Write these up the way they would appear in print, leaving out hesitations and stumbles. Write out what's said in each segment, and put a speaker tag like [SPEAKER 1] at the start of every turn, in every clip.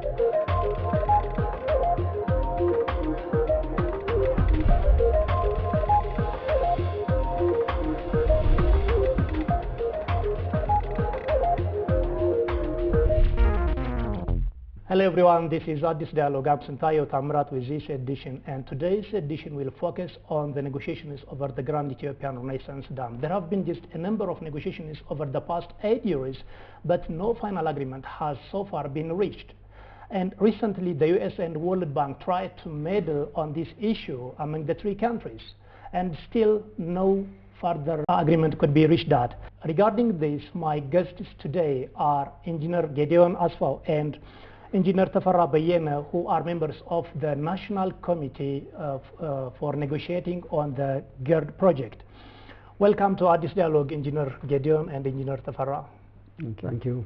[SPEAKER 1] Hello everyone, this is Addis Dialogue. I'm Santayo Tamrat with this edition, and today's edition will focus on the negotiations over the Grand Ethiopian Renaissance Dam. There have been just a number of negotiations over the past 8 years, but no final agreement has so far been reached. And recently the US and World Bank tried to meddle on this issue among the three countries, and still no further agreement could be reached at. Regarding this, my guests today are Eng.Gedeon Asfaw and Eng.Tefera Beyene, who are members of the National Committee for negotiating on the GERD project. Welcome to Addis Dialogue, Eng.Gedeon and Eng.Tefera.
[SPEAKER 2] Thank you.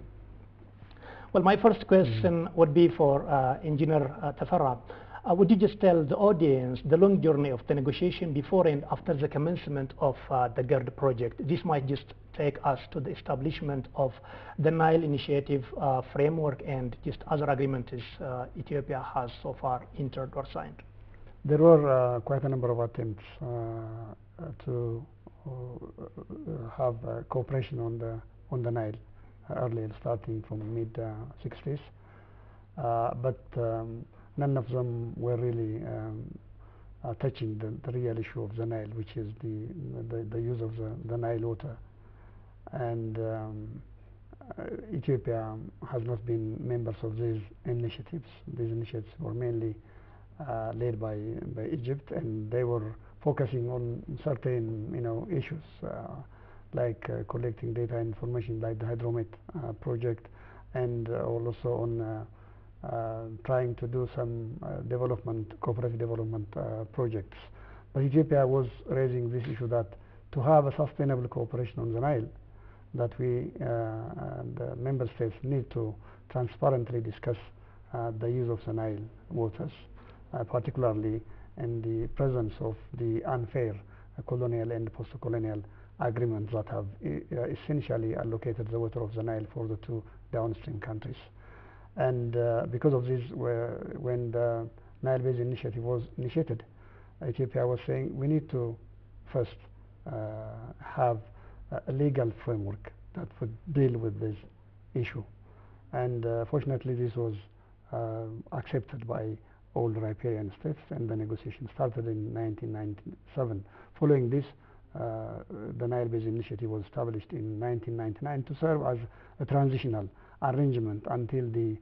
[SPEAKER 1] Well, my first question would be for Eng.Tefera. Would you just tell the audience the long journey of the negotiation before and after the commencement of the GERD project? This might just take us to the establishment of the Nile Initiative framework and just other agreements Ethiopia has so far entered or signed.
[SPEAKER 2] There were quite a number of attempts to have cooperation on the Nile earlier, starting from mid-60s, but none of them were really touching the real issue of the Nile, which is the use of the Nile water. And Ethiopia has not been members of these initiatives. These initiatives were mainly led by Egypt, and they were focusing on certain issues like collecting data and information, like the Hydromet project, and also on trying to do some cooperative development projects. But Ethiopia was raising this issue that to have a sustainable cooperation on the Nile, that we, the member states, need to transparently discuss the use of the Nile waters, particularly in the presence of the unfair colonial and post-colonial agreements that have essentially allocated the water of the Nile for the two downstream countries. And because of this, when the Nile Basin Initiative was initiated, Ethiopia was saying we need to first have a legal framework that would deal with this issue. And fortunately, this was accepted by all the riparian states, and the negotiation started in 1997. Following this, the Nile Basin Initiative was established in 1999 to serve as a transitional arrangement until the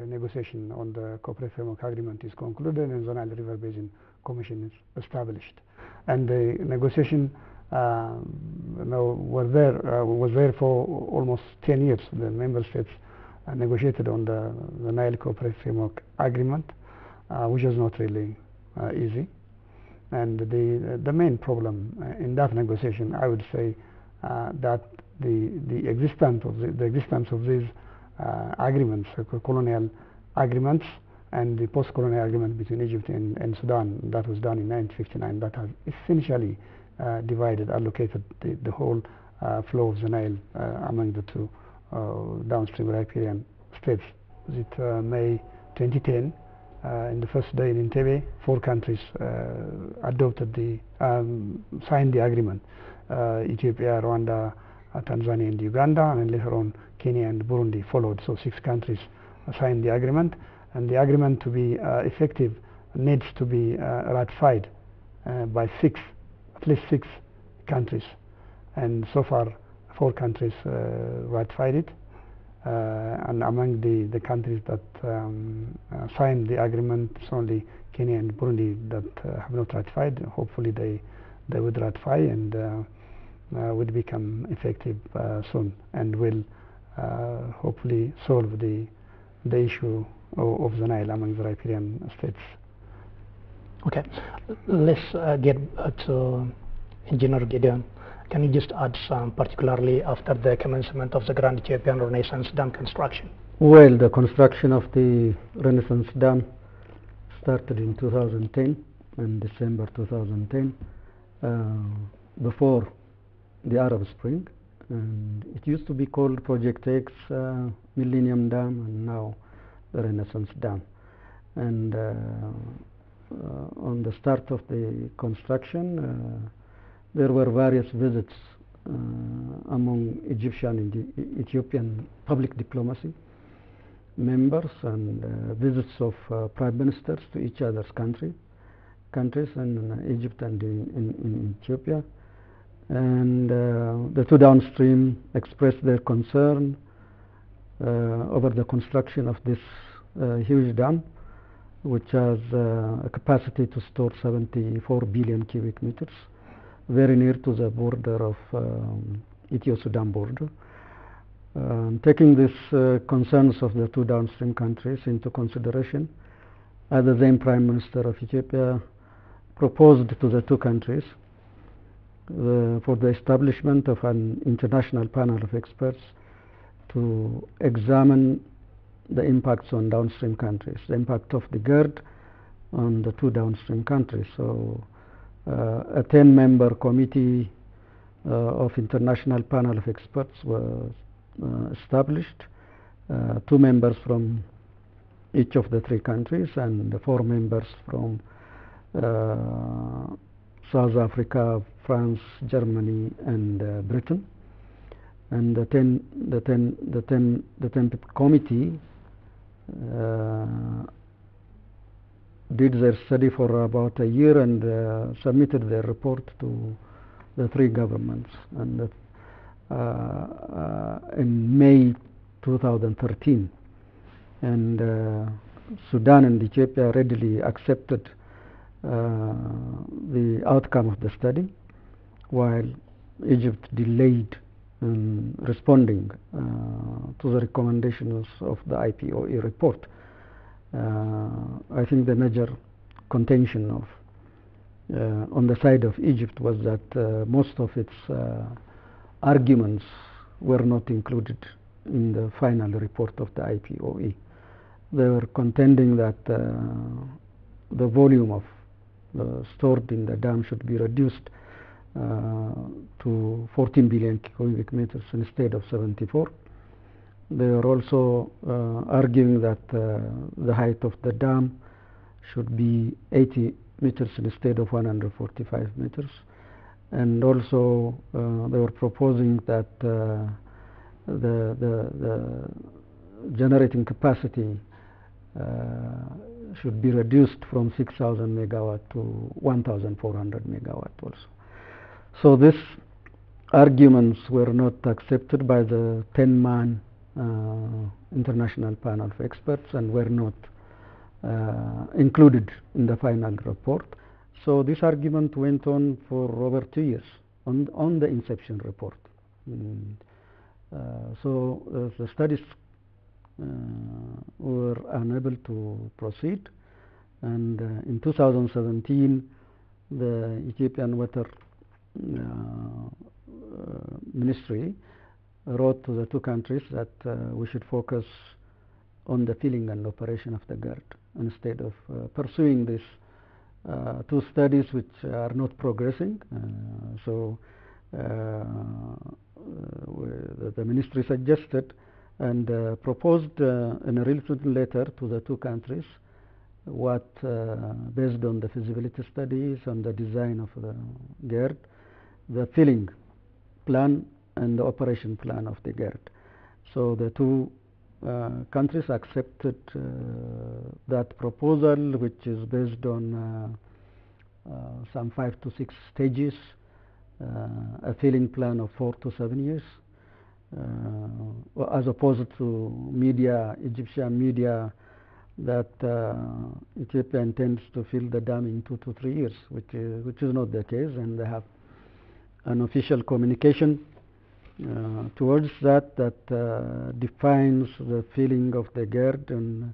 [SPEAKER 2] negotiation on the Cooperative Framework Agreement is concluded and the Nile River Basin Commission is established. And the negotiation was there for almost 10 years. The member states negotiated on the Nile Cooperative Framework Agreement, which is not really easy. And the main problem in that negotiation, I would say, that the existence of these agreements, colonial agreements, and the post-colonial agreement between Egypt and Sudan that was done in 1959, that has essentially allocated the whole flow of the Nile among the two downstream riparian states. It May 2010, in the first day in Entebbe, 4 countries signed the agreement: Ethiopia, Rwanda, Tanzania, and Uganda, and later on Kenya and Burundi followed. So 6 countries signed the agreement, and the agreement to be effective needs to be ratified by at least six countries, and so far 4 countries ratified it, and among the countries that signed the agreement, it's only Kenya and Burundi that have not ratified. Hopefully they would ratify and would become effective soon, and will hopefully solve the issue of the Nile among the riparian states.
[SPEAKER 1] Okay, let's get to Eng.Gedeon. Can you just add some, particularly after the commencement of the Grand Ethiopian Renaissance Dam construction?
[SPEAKER 3] Well, the construction of the Renaissance Dam started in 2010, in December 2010, before the Arab Spring, and it used to be called Project X Millennium Dam, and now the Renaissance Dam. And on the start of the construction, there were various visits among Egyptian and Ethiopian public diplomacy members, and visits of prime ministers to each other's countries in Egypt and in Ethiopia. And the two downstream expressed their concern over the construction of this huge dam, which has a capacity to store 74 billion cubic meters, very near to the border of Ethio-Sudan border. Taking these concerns of the two downstream countries into consideration, the then Prime Minister of Ethiopia proposed to the two countries for the establishment of an international panel of experts to examine the impacts on downstream countries, the impact of the GERD on the two downstream countries. So a 10-member committee of international panel of experts was established, 2 members from each of the 3 countries and 4 members from South Africa, France, Germany, and Britain. And the 10 committee did their study for about a year and submitted their report to the 3 governments. And in May 2013, and Sudan and Ethiopia readily accepted the outcome of the study, while Egypt delayed in responding to the recommendations of the IPOE report. I think the major contention of on the side of Egypt was that most of its arguments were not included in the final report of the IPOE. They were contending that the volume of stored in the dam should be reduced to 14 billion cubic meters instead of 74. They were also arguing that the height of the dam should be 80 meters instead of 145 meters. And also they were proposing that the generating capacity should be reduced from 6,000 megawatt to 1,400 megawatt also. So these arguments were not accepted by the 10-man international panel of experts and were not included in the final report. So this argument went on for over 2 years on the inception report. So the studies were unable to proceed, and in 2017 the Ethiopian Water Ministry wrote to the two countries that we should focus on the filling and operation of the GERD instead of pursuing these 2 studies which are not progressing. So the ministry suggested and proposed in a written letter to the 2 countries what, based on the feasibility studies, on the design of the GERD, the filling plan and the operation plan of the GERD. So the 2 countries accepted that proposal, which is based on some 5 to 6 stages, a filling plan of 4 to 7 years, as opposed to Egyptian media, that Ethiopia intends to fill the dam in 2 to 3 years, which is not the case, and they have an official communication towards that defines the filling of the GERD in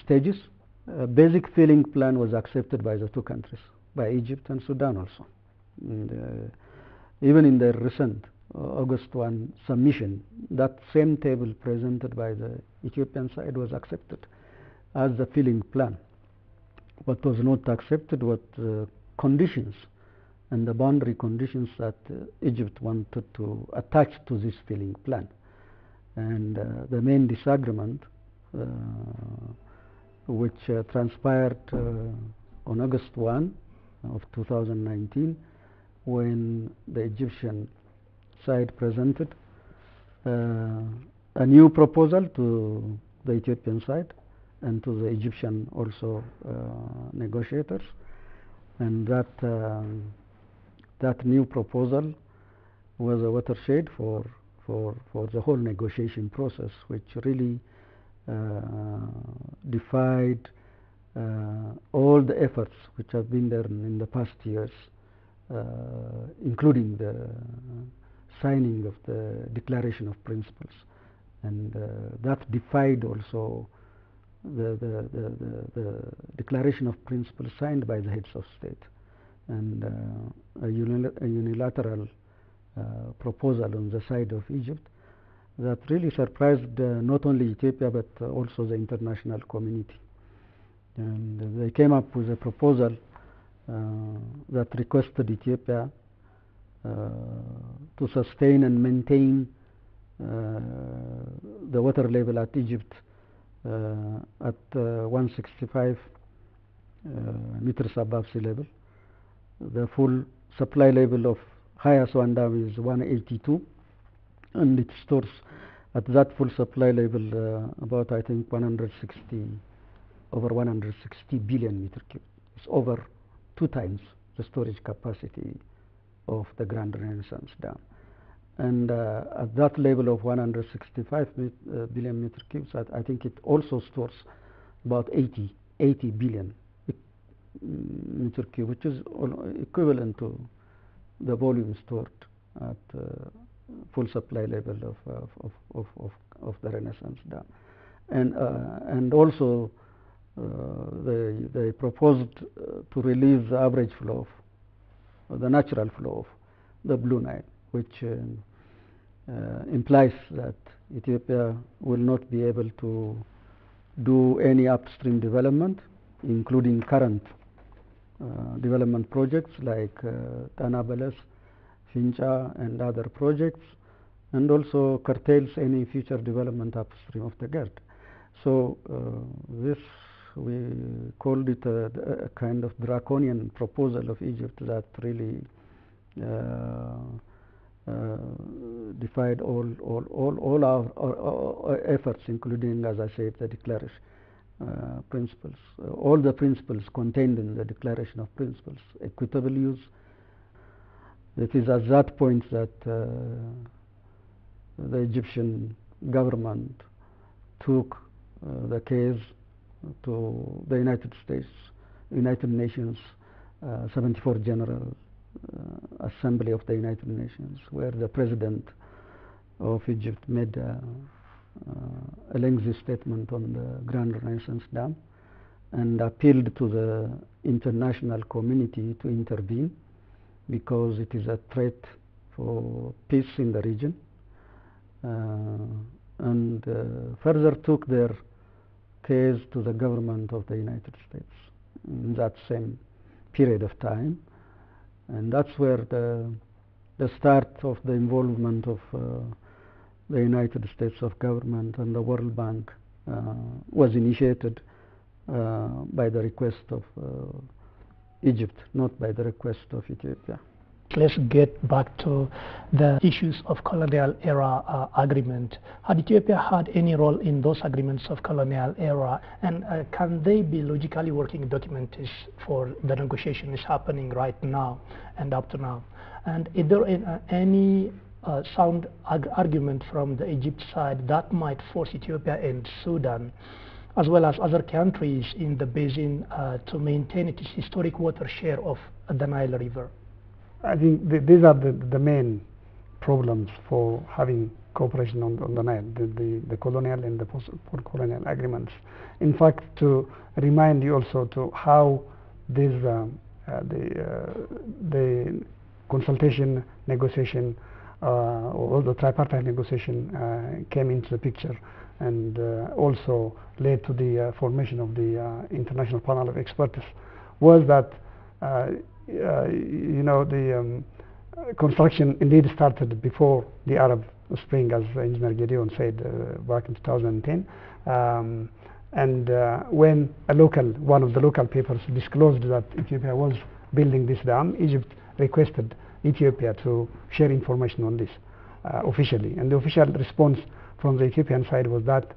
[SPEAKER 3] stages. A basic filling plan was accepted by the 2 countries, by Egypt and Sudan also. And, even in the recent August 1 submission, that same table presented by the Ethiopian side was accepted as the filling plan. What was not accepted was the conditions and the boundary conditions that Egypt wanted to attach to this filling plan. And the main disagreement which transpired on August 1 of 2019, when the Egyptian side presented a new proposal to the Ethiopian side and to the Egyptian also negotiators, and that new proposal was a watershed for the whole negotiation process, which really defied all the efforts which have been there in the past years, including the signing of the Declaration of Principles, and that defied also the Declaration of Principles signed by the heads of state, and a unilateral proposal on the side of Egypt that really surprised not only Ethiopia but also the international community. And they came up with a proposal that requested Ethiopia to sustain and maintain the water level at Egypt at 165 meters above sea level. The full supply level of High Aswan Dam is 182, and it stores at that full supply level about, I think, over 160 billion meter cube. It's over 2 times the storage capacity of the Grand Renaissance Dam. And at that level of 165 billion meter cubes, I think it also stores about 80 billion meter cube, which is equivalent to the volume stored at full supply level of the Renaissance Dam. And also they proposed to release the average flow of the natural flow of the Blue Nile, which implies that Ethiopia will not be able to do any upstream development, including current development projects like Tana Beles, Fincha, and other projects, and also curtails any future development upstream of the GERD. So this, we called it a kind of draconian proposal of Egypt that really defied all our efforts, including, as I said, the declaration principles, all the principles contained in the Declaration of Principles, equitable use. It is at that point that the Egyptian government took the case to the United Nations 74th General Assembly of the United Nations, where the President of Egypt made a lengthy statement on the Grand Renaissance Dam and appealed to the international community to intervene because it is a threat for peace in the region, and further took their case to the government of the United States in that same period of time. And that's where the start of the involvement of the United States of government and the World Bank was initiated by the request of Egypt, not by the request of Ethiopia.
[SPEAKER 1] Let's get back to the issues of colonial era agreement. Had Ethiopia had any role in those agreements of colonial era, and can they be logically working documents for the negotiations happening right now and up to now? And is there any sound argument from the Egypt side that might force Ethiopia and Sudan, as well as other countries in the basin, to maintain its historic water share of the Nile River?
[SPEAKER 2] I think these are the main problems for having cooperation on the Nile, the colonial and the post-colonial agreements. In fact, to remind you also to how this the consultation negotiation or the tripartite negotiation came into the picture, and also led to the formation of the international panel of experts, was that you know, construction indeed started before the Arab Spring, as Engineer Gedeon said back in 2010. And when one of the local papers disclosed that Ethiopia was building this dam, Egypt requested Ethiopia to share information on this officially. And the official response from the Ethiopian side was that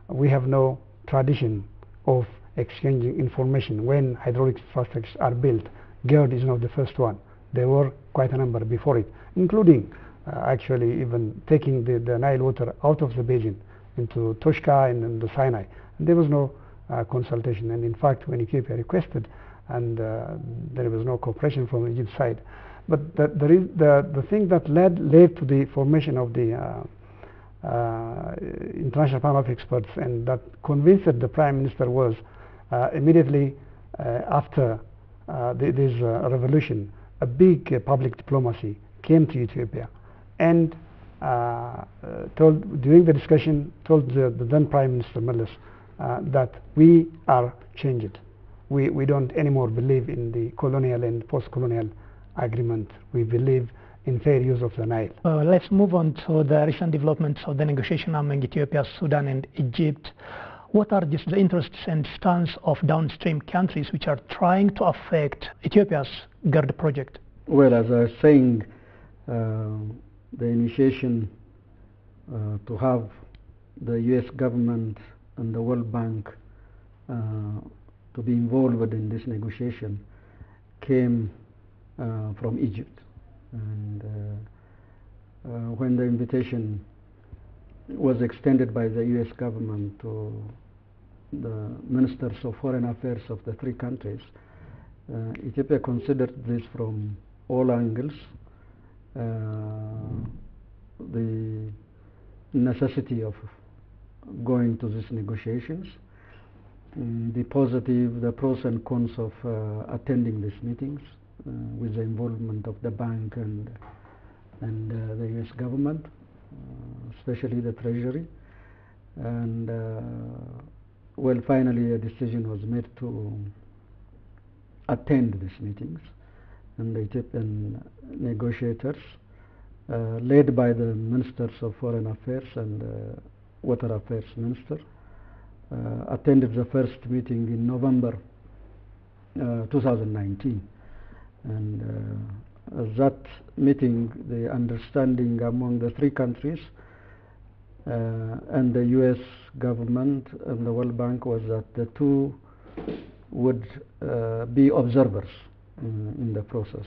[SPEAKER 2] we have no tradition of exchanging information when hydraulic infrastructures are built. GERD is not the first one. There were quite a number before it, including actually even taking the Nile water out of the basin into Toshka and the Sinai. And there was no consultation. And in fact, when Ethiopia requested, and there was no cooperation from Egypt's side. But the thing that led to the formation of the international panel of experts and that convinced the Prime Minister was immediately after this revolution, a big public diplomacy came to Ethiopia and during the discussion told the then Prime Minister Meles that we are changed. We don't anymore believe in the colonial and post-colonial agreement. We believe in fair use of the Nile.
[SPEAKER 1] Let's move on to the recent developments of the negotiation among Ethiopia, Sudan and Egypt. What are just the interests and stance of downstream countries which are trying to affect Ethiopia's GERD project?
[SPEAKER 3] Well, as I was saying, the initiation to have the US government and the World Bank to be involved in this negotiation came from Egypt. And when the invitation was extended by the US government to the ministers of foreign affairs of the three countries, Ethiopia considered this from all angles, the necessity of going to these negotiations, the positive, the pros and cons of attending these meetings with the involvement of the bank and the US government, especially the Treasury. And well, finally a decision was made to attend these meetings, and the Ethiopian negotiators, led by the Ministers of Foreign Affairs and Water Affairs Minister, attended the first meeting in November 2019. And at that meeting, the understanding among the three countries and the US government and the World Bank was that the two would be observers in the process.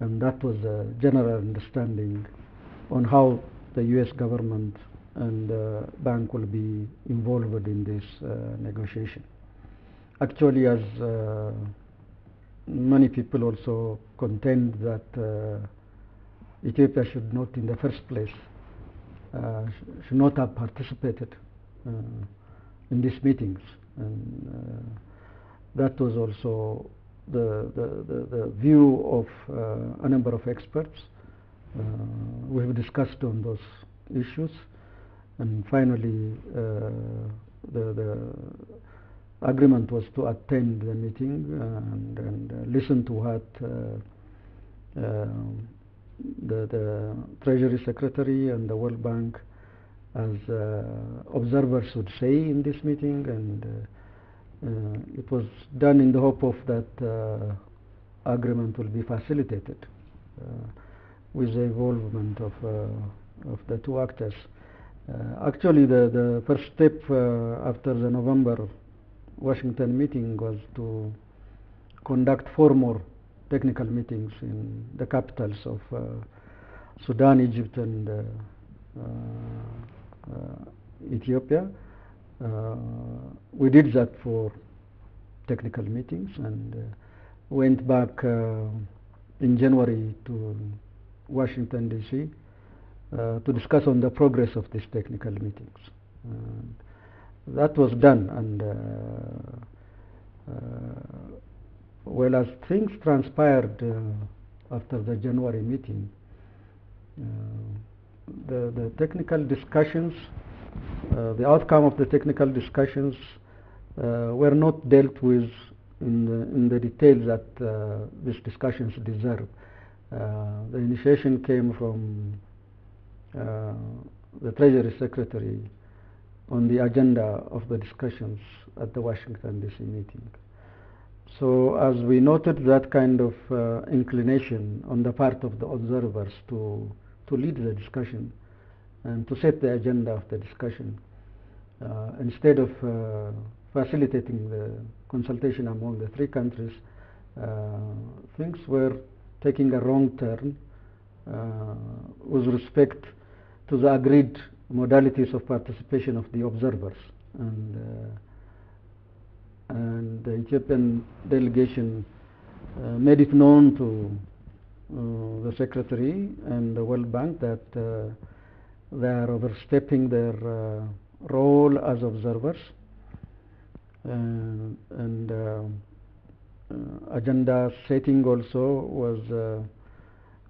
[SPEAKER 3] And that was the general understanding on how the US government and the bank will be involved in this negotiation. Actually, as many people also contend that Ethiopia should not in the first place should not have participated in these meetings, and that was also the view of a number of experts. We have discussed on those issues, and finally the agreement was to attend the meeting and listen to what the Treasury Secretary and the World Bank as observers would say in this meeting, and it was done in the hope of that agreement will be facilitated with the involvement of the two actors. Actually, the first step after the November Washington meeting was to conduct 4 more technical meetings in the capitals of Sudan, Egypt, and Ethiopia. We did that for technical meetings and went back in January to Washington, D.C. To discuss on the progress of these technical meetings. That was done, and well, as things transpired after the January meeting, the technical discussions, the outcome of the technical discussions were not dealt with in the details that these discussions deserve. The initiation came from the Treasury Secretary on the agenda of the discussions at the Washington DC meeting. So as we noted that kind of inclination on the part of the observers to lead the discussion and to set the agenda of the discussion, instead of facilitating the consultation among the three countries, things were taking a wrong turn with respect to the agreed modalities of participation of the observers. And the Ethiopian delegation made it known to the Secretary and the World Bank that they are overstepping their role as observers, and agenda setting also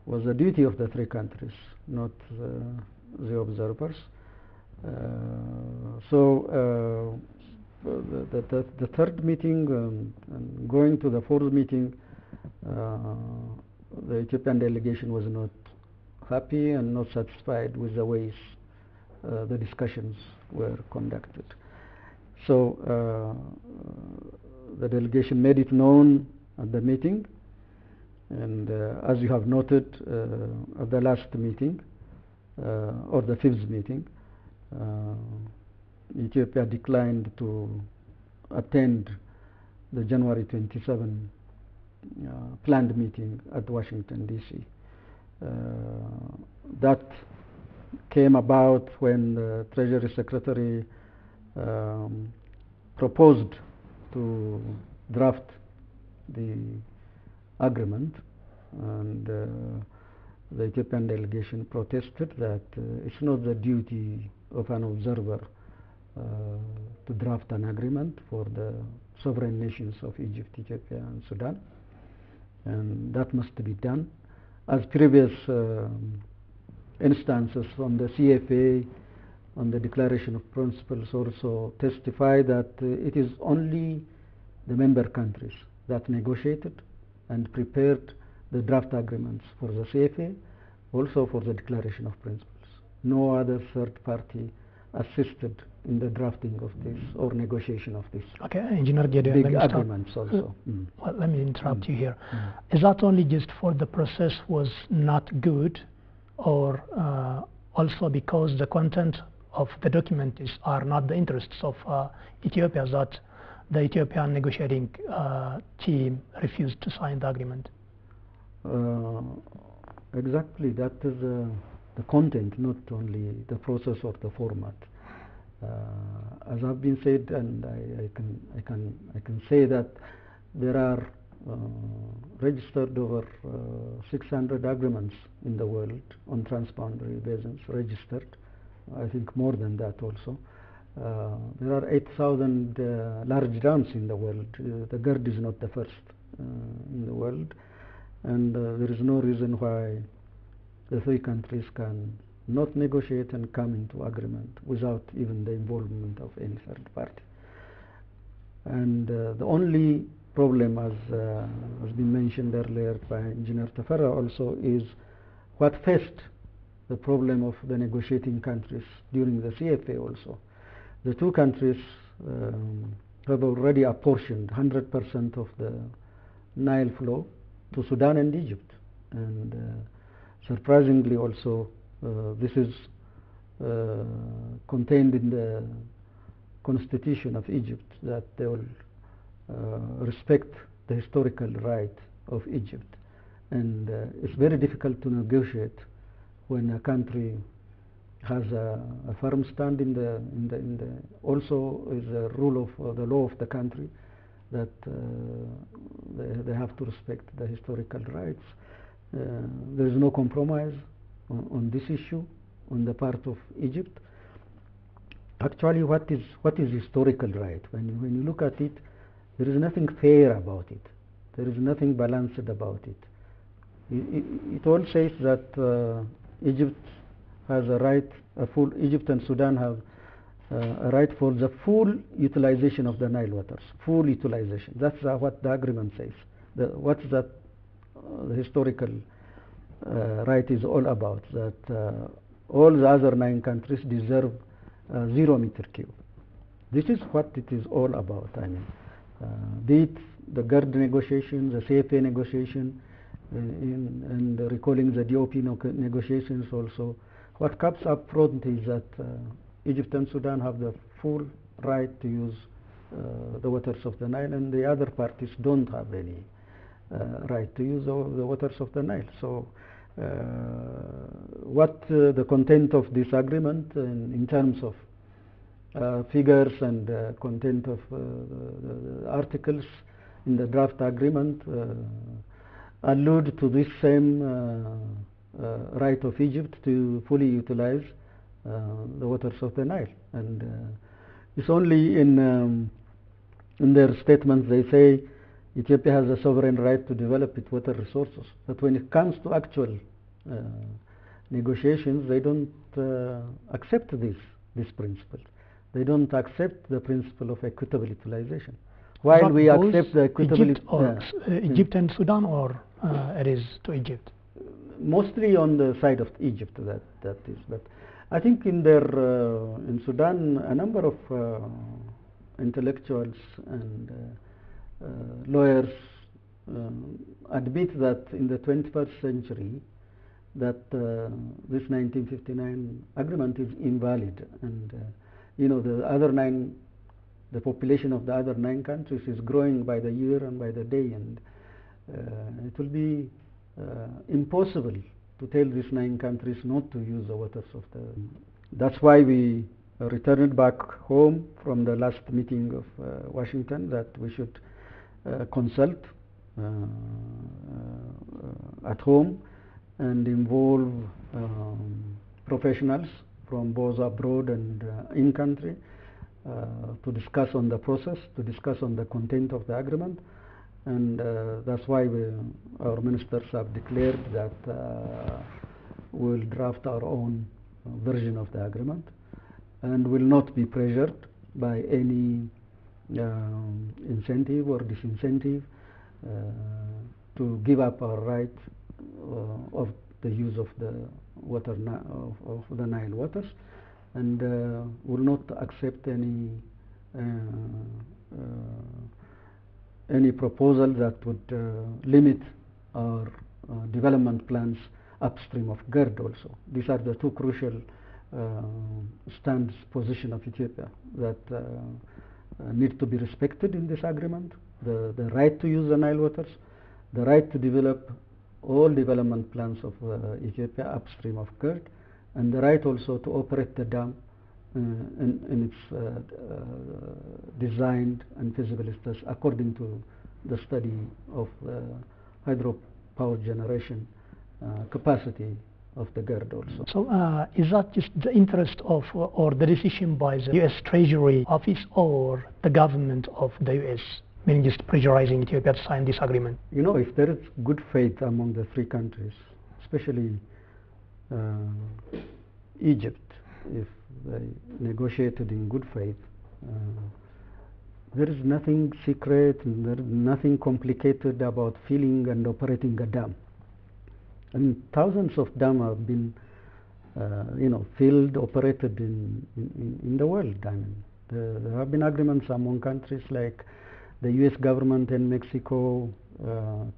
[SPEAKER 3] was a duty of the three countries, not the observers. So the third meeting and going to the fourth meeting, the Ethiopian delegation was not happy and not satisfied with the ways the discussions were conducted. So the delegation made it known at the meeting, and as you have noted, at the last meeting, or the fifth meeting, Ethiopia declined to attend the January 27 planned meeting at Washington DC. That came about when the Treasury Secretary proposed to draft the agreement, and the Ethiopian delegation protested that it's not the duty of an observer to draft an agreement for the sovereign nations of Egypt, Ethiopia, and Sudan, and that must be done. As previous instances from the CFA on the Declaration of Principles also testify that it is only the member countries that negotiated and prepared the draft agreements for the CFA, also for the Declaration of Principles. No other third party assisted in the drafting of this or negotiation of this.
[SPEAKER 1] Okay, Engineer Gedeon,
[SPEAKER 3] big agreements also.
[SPEAKER 1] Well, let me interrupt you here. Is that only just for the process was not good, or also because the content of the document are not the interests of Ethiopia, that the Ethiopian negotiating team refused to sign the agreement?
[SPEAKER 3] Exactly, that is the content, not only the process or the format. As have been said, and I can say that there are registered over 600 agreements in the world on transboundary basins, registered. I think more than that also. There are 8,000 large dams in the world. The GERD is not the first in the world, and there is no reason why the three countries can not negotiate and come into agreement without even the involvement of any third party. And the only problem, as has been mentioned earlier by Engineer Tefera also, is what faced the problem of the negotiating countries during the CFA also. The two countries have already apportioned 100% of the Nile flow to Sudan and Egypt, and surprisingly also this is contained in the constitution of Egypt, that they will respect the historical right of Egypt. And it's very difficult to negotiate when a country has a firm stand in the also is a rule of the law of the country, that they have to respect the historical rights. There is no compromise on this issue on the part of Egypt. Actually, what is historical right? When you look at it, there is nothing fair about it. There is nothing balanced about it. It all says that Egypt has a right, Egypt and Sudan have a right for the full utilization of the Nile waters, full utilization. That's what the agreement says. What's that historical right is all about, that all the other 9 countries deserve 0 meter cube. This is what it is all about. I mean, be it the GERD negotiation, the CFA negotiation, and recalling the DOP negotiations also. What comes up front is that Egypt and Sudan have the full right to use the waters of the Nile, and the other parties don't have any right to use the waters of the Nile. So what the content of this agreement in terms of figures and content of the articles in the draft agreement allude to this same right of Egypt to fully utilize the waters of the Nile. And it's only in their statements they say Ethiopia has a sovereign right to develop its water resources. But when it comes to actual negotiations, they don't accept this principle. They don't accept the principle of equitable utilization. While we accept the equitable
[SPEAKER 1] Egypt and Sudan, or it is to Egypt?
[SPEAKER 3] Mostly on the side of Egypt, that is. But I think in Sudan, a number of intellectuals and lawyers admit that in the 21st century that this 1959 agreement is invalid, and the population of the other 9 countries is growing by the year and by the day, and it will be impossible to tell these 9 countries not to use the waters of the. That's why we returned back home from the last meeting of Washington, that we should consult at home and involve professionals from both abroad and in country to discuss on the process, to discuss on the content of the agreement. And that's why our ministers have declared that we'll draft our own version of the agreement and will not be pressured by any incentive or disincentive to give up our right of the use of the water of the Nile waters, and will not accept any proposal that would limit our development plans upstream of GERD also. These are the 2 crucial position of Ethiopia that need to be respected in this agreement: the right to use the Nile waters, the right to develop all development plans of Ethiopia upstream of GERD, and the right also to operate the dam in its designed and feasibility studies according to the study of hydropower generation capacity of the GERD also.
[SPEAKER 1] So is that just the interest of or the decision by the U.S. Treasury Office or the government of the U.S., meaning just pressurizing Ethiopia to sign this agreement?
[SPEAKER 3] If there is good faith among the 3 countries, especially Egypt, if they negotiated in good faith, there is nothing secret and there is nothing complicated about filling and operating a dam. And thousands of dams have been filled, operated in the world. I mean, there have been agreements among countries like the US government and Mexico,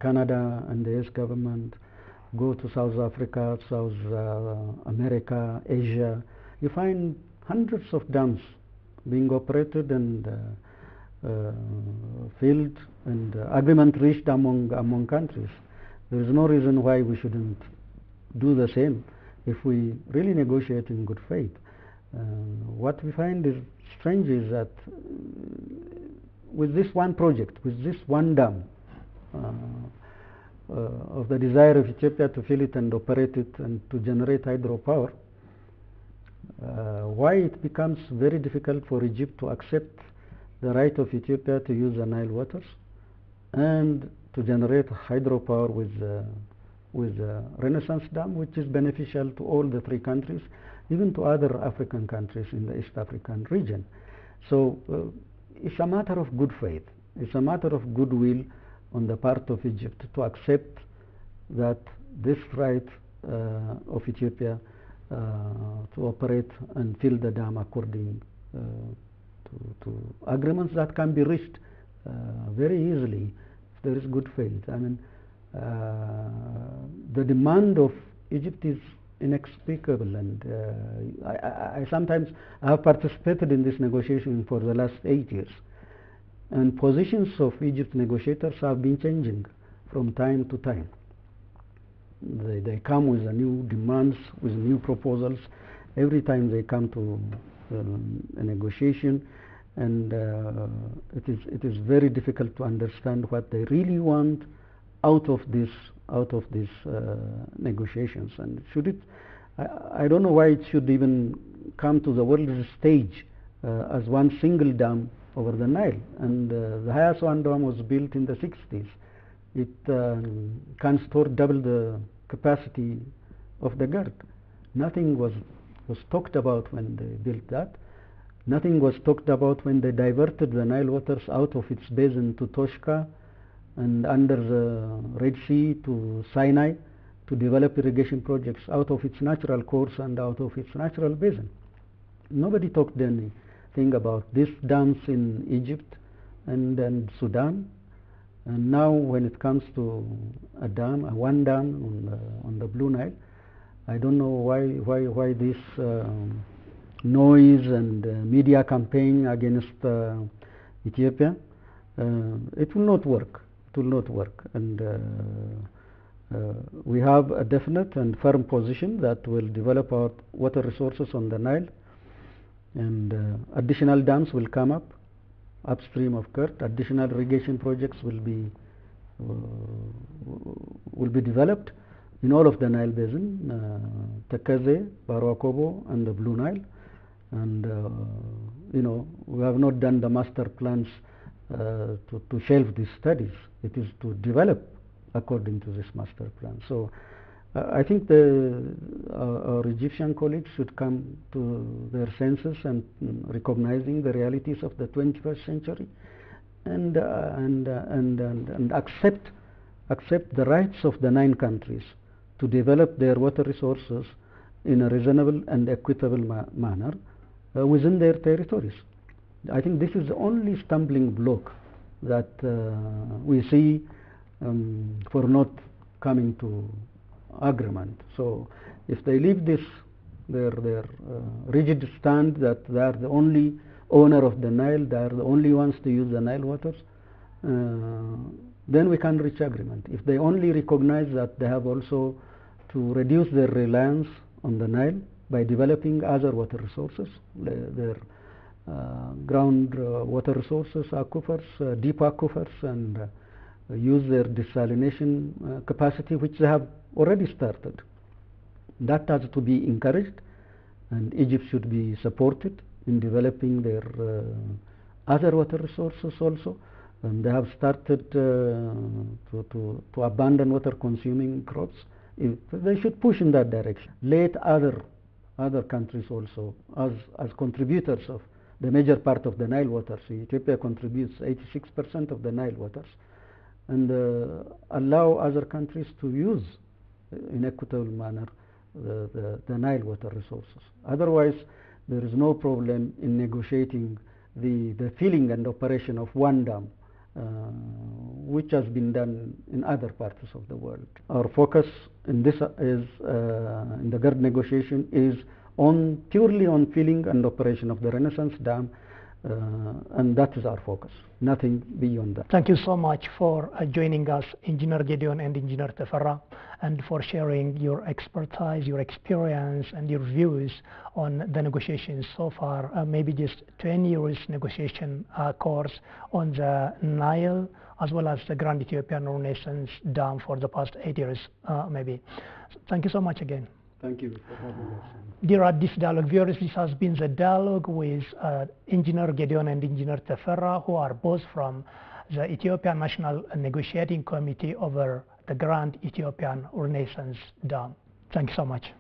[SPEAKER 3] Canada and the US government. Go to South Africa, South America, Asia, you find hundreds of dams being operated and filled, and agreement reached among countries. There is no reason why we shouldn't do the same if we really negotiate in good faith. What we find is strange is that with this one project, with this one dam, of the desire of Ethiopia to fill it and operate it and to generate hydropower, why it becomes very difficult for Egypt to accept the right of Ethiopia to use the Nile waters and to generate hydropower with the Renaissance Dam, which is beneficial to all the 3 countries, even to other African countries in the East African region. So it's a matter of good faith. It's a matter of goodwill on the part of Egypt to accept that this right of Ethiopia to operate and fill the dam according to agreements that can be reached very easily if there is good faith. I mean, the demand of Egypt is inexplicable, and I sometimes have participated in this negotiation for the last 8 years, and positions of Egypt negotiators have been changing from time to time. They come with new demands, with new proposals every time they come to a negotiation, and it is very difficult to understand what they really want out of these negotiations. And should it, I don't know why it should even come to the world stage as one single dam over the Nile. And the highest one dam was built in the 60s. It can store double the capacity of the GERD. Nothing was talked about when they built that. Nothing was talked about when they diverted the Nile waters out of its basin to Toshka and under the Red Sea to Sinai to develop irrigation projects out of its natural course and out of its natural basin. Nobody talked anything about these dams in Egypt and Sudan. And now when it comes to a dam, one dam on the Blue Nile, I don't know why this noise and media campaign against Ethiopia. It will not work. It will not work. And we have a definite and firm position that will develop our water resources on the Nile, and additional dams will come up upstream of Kert. Additional irrigation projects will be developed in all of the Nile basin, Tekeze, Barakobo, and the Blue Nile. And we have not done the master plans to shelve these studies. It is to develop according to this master plan. So I think our Egyptian colleagues should come to their senses and recognizing the realities of the 21st century, and accept the rights of the 9 countries to develop their water resources in a reasonable and equitable manner within their territories. I think this is the only stumbling block that we see for not coming to agreement. So if they leave their rigid stand that they are the only owner of the Nile, they are the only ones to use the Nile waters, then we can reach agreement. If they only recognize that they have also to reduce their reliance on the Nile by developing other water resources, their ground water resources, aquifers, deep aquifers, and use their desalination capacity, which they have already started. That has to be encouraged, and Egypt should be supported in developing their other water resources also. And they have started to abandon water consuming crops. They should push in that direction. Let other countries also as contributors of the major part of the Nile waters. Ethiopia contributes 86% of the Nile waters, and allow other countries to use in equitable manner the Nile water resources. Otherwise, there is no problem in negotiating the filling and operation of one dam, which has been done in other parts of the world. Our focus in this is in the GERD negotiation is purely on filling and operation of the Renaissance Dam, and that is our focus, nothing beyond that.
[SPEAKER 1] Thank you so much for joining us, Engineer Gedeon and Engineer Tefera, and for sharing your expertise, your experience, and your views on the negotiations so far, maybe just 10 years negotiation course on the Nile, as well as the Grand Ethiopian Renaissance Dam for the past 8 years, maybe. So thank you so much again.
[SPEAKER 3] Thank you for having us.
[SPEAKER 1] Dear Addis Dialogue viewers, this has been the dialogue with Engineer Gedeon and Engineer Tefera, who are both from the Ethiopian National Negotiating Committee over the Grand Ethiopian Renaissance Dam. Thank you so much.